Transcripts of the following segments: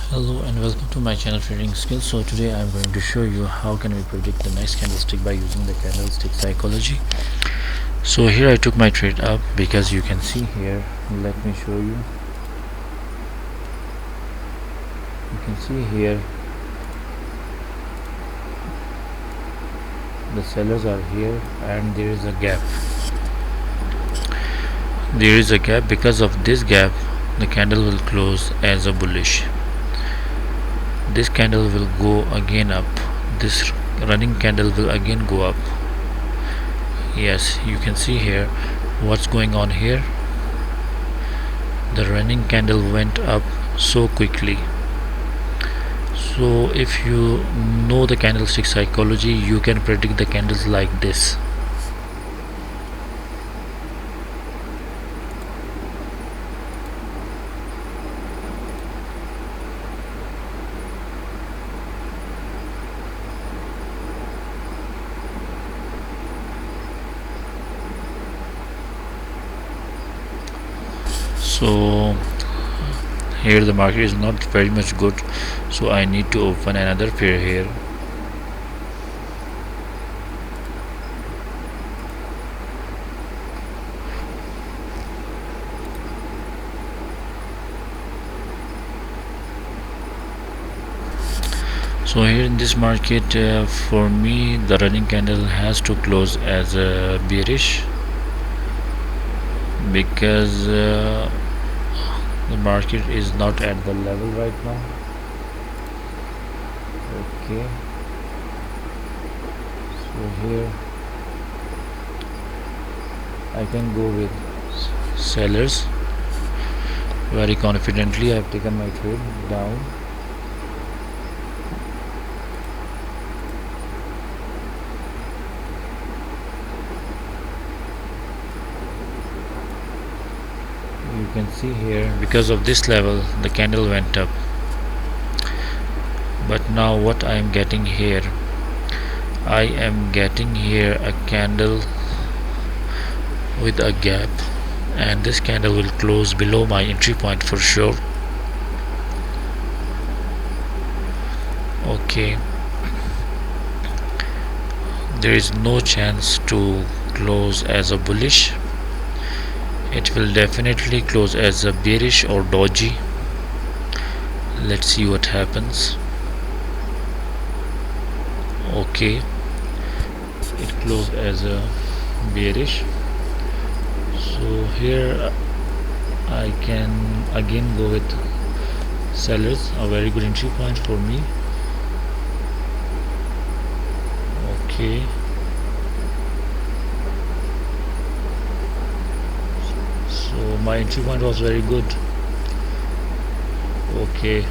Hello and welcome to my channel Trading Skills. So today I'm going to show you how can we predict the next candlestick by using the candlestick psychology. So here I took my trade up because you can see here, let me show you. You can see here the sellers are here and there is a gap. There is a gap. Because of this gap the candle will close as a bullish. This candle will go again up. This running candle will again go up. Yes, you can see here what's going on here. The running candle went up so quickly. So if you know the candlestick psychology, you can predict the candles like this. So here the market is not very much good, so I need to open another pair here. So here in this market, for me the running candle has to close as a bearish, because the market is not at the level right now. Okay, so here I can go with sellers very confidently. I have taken my trade down. You can see here, because of this level the candle went up, but now what I am getting here, I am getting here a candle with a gap, and this candle will close below my entry point for sure. Okay, there is no chance to close as a bullish. It will definitely close as a bearish or doji. Let's see what happens. Okay, it closed as a bearish. So here I can again go with sellers, a very good entry point for me. Okay, so my entry point was very good. Okay,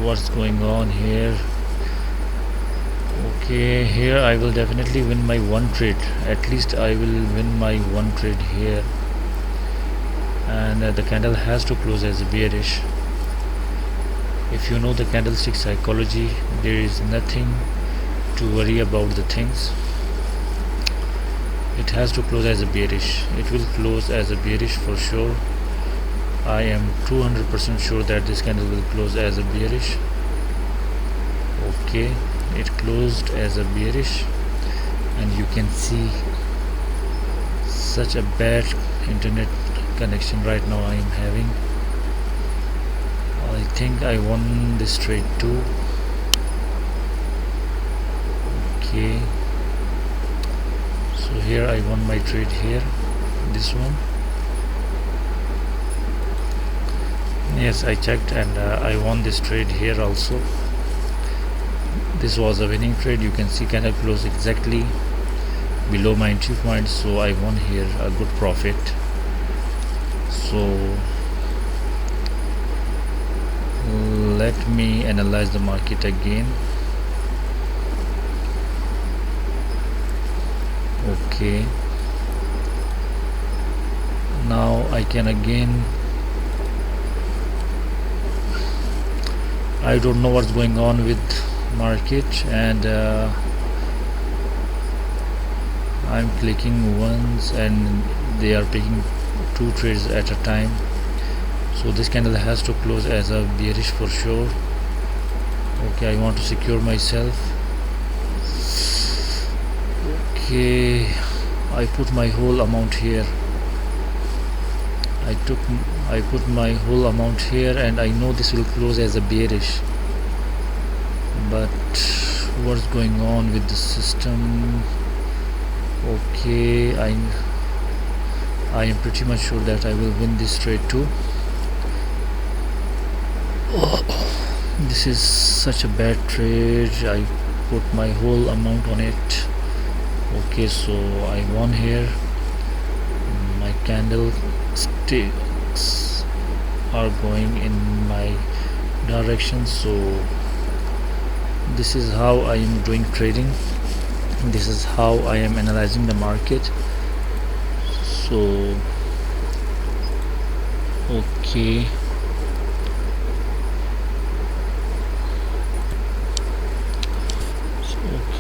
what's going on here? Okay, here I will definitely win my one trade. At least I will win my one trade here, and the candle has to close as a bearish. If you know the candlestick psychology, there is nothing to worry about the things. It has to close as a bearish. It will close as a bearish for sure. I am 200% sure that this candle will close as a bearish. Okay, it closed as a bearish, and you can see such a bad internet connection right now I am having. I think I won this trade too. Okay, so here I won my trade here, this one. Yes, I checked and I won this trade here also. This was a winning trade. You can see candle close exactly below my entry point, so I won here a good profit. So let me analyze the market again. Okay, now I can again, I don't know what's going on with market, and I'm clicking once and they are picking 2 trades at a time, so this candle has to close as a bearish for sure. Okay, I want to secure myself. Okay, I put my whole amount here. I put my whole amount here, and I know this will close as a bearish, but what's going on with the system? Okay, I am pretty much sure that I will win this trade too. This is such a bad trade. I put my whole amount on it. Okay, so I won here. My candlesticks are going in my direction, so this is how I am doing trading. This is how I am analyzing the market. So okay,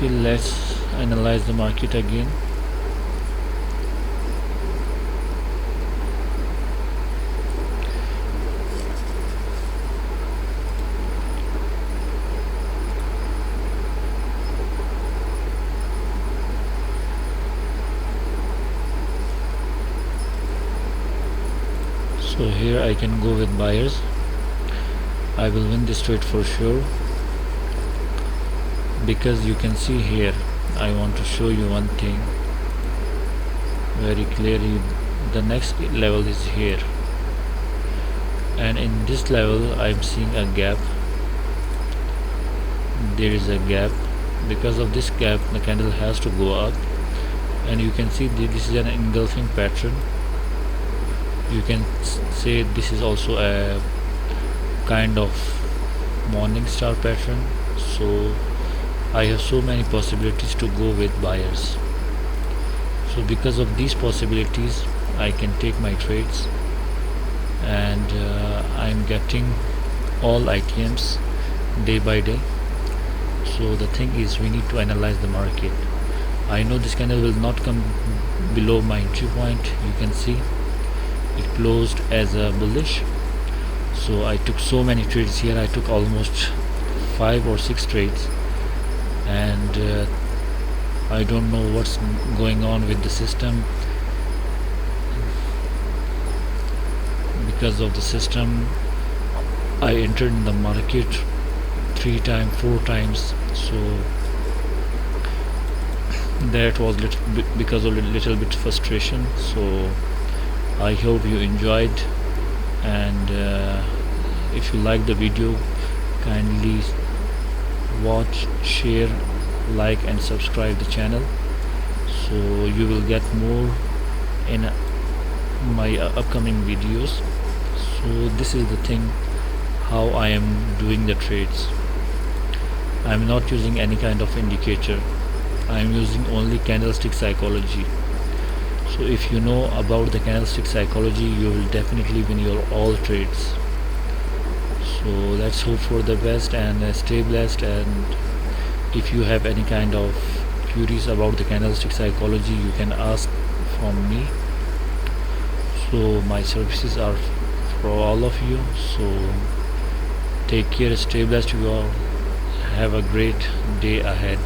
let's analyze the market again. So here I can go with buyers. I will win this trade for sure, because you can see here, I want to show you one thing very clearly. The next level is here, and in this level I'm seeing a gap. There is a gap. Because of this gap, the candle has to go up, and you can see this is an engulfing pattern. You can say this is also a kind of morning star pattern. So I have so many possibilities to go with buyers. So because of these possibilities, I can take my trades, and I'm getting all ITMs day by day. So the thing is, we need to analyze the market. I know this candle will not come below my entry point. You can see it closed as a bullish, so I took so many trades here. I took almost 5 or 6 trades, and I don't know what's going on with the system. Because of the system, I entered in the market 3 times, 4 times, so that was because of a little bit frustration. So I hope you enjoyed, and if you like the video, kindly watch, share, like and subscribe the channel, so you will get more in my upcoming videos. So this is the thing, how I am doing the trades. I am not using any kind of indicator. I am using only candlestick psychology. So if you know about the candlestick psychology, you will definitely win your all trades. So let's hope for the best, and stay blessed. And if you have any kind of queries about the candlestick psychology, you can ask from me. So my services are for all of you. So take care, stay blessed, you all have a great day ahead.